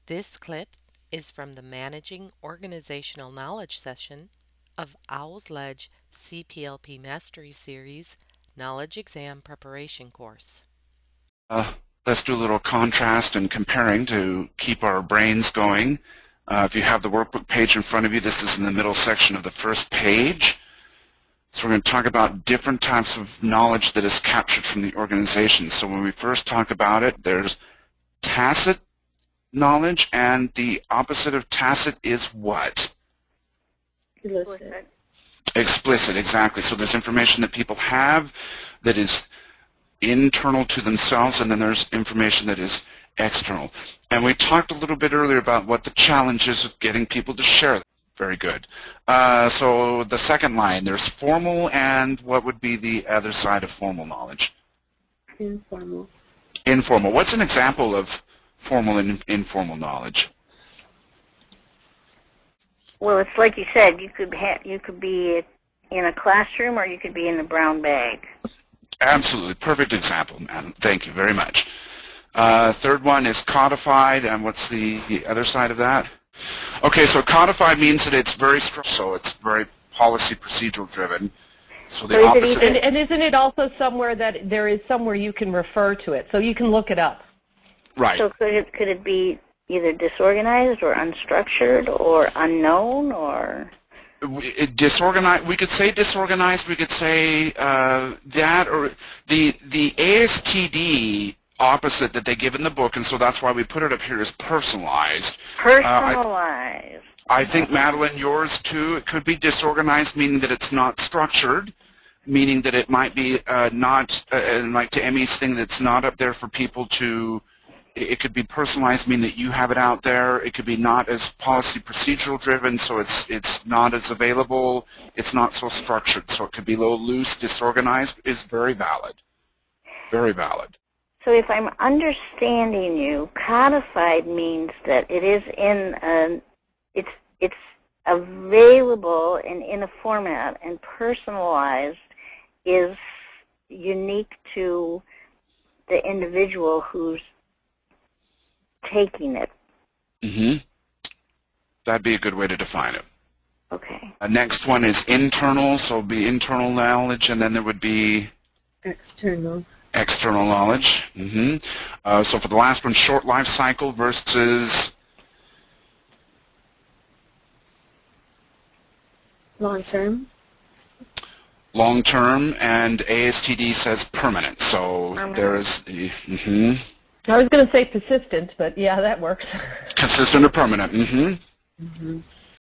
This clip is from the Managing Organizational Knowledge session of Owl's Ledge CPLP Mastery Series Knowledge Exam Preparation course. Let's do a little contrast and comparing to keep our brains going. If you have the workbook page in front of you, this is in the middle section of the first page. So we're going to talk about different types of knowledge that is captured from the organization. So when we first talk about it, there's tacit knowledge, and the opposite of tacit is what? Explicit. Explicit, exactly. So there's information that people have that is internal to themselves, and then there's information that is external. And we talked a little bit earlier about what the challenge is of getting people to share. Very good. So the second line, there's formal, and what would be the other side of formal knowledge? Informal. Informal. What's an example of formal and informal knowledge? Well, it's like you said, you could be in a classroom or you could be in a brown bag. Absolutely. Perfect example, madam. Thank you very much. Third one is codified, and what's the other side of that? Okay, so codified means that it's very structured, so it's very policy procedural driven. So the opposite. And isn't it also somewhere that there is somewhere you can refer to it, so you can look it up? Right. So could it be either disorganized or unstructured or unknown or? Disorganized. We could say disorganized. We could say that, or the ASTD opposite that they give in the book, and so that's why we put it up here, is personalized. Personalized. I think, Madeline, yours too, it could be disorganized, meaning that it's not structured, meaning that it might be not, like to Emmy's thing, that's not up there for people to, it could be personalized, meaning that you have it out there. It could be not as policy procedural driven, so it's not as available. It's not so structured, so it could be a little loose. Disorganized is very valid. Very valid. So if I'm understanding you, codified means that it is it's available and in a format, and personalized is unique to the individual who's taking it. Mm-hmm. That'd be a good way to define it. Okay. Next one is internal, so it would be internal knowledge, and then there would be External. External knowledge. Mm-hmm. So for the last one, short life cycle versus Long-term. Long-term, and ASTD says permanent. So there is the. Mm-hmm. I was going to say persistent, but yeah, that works. Consistent or permanent. Mm-hmm. Mm-hmm.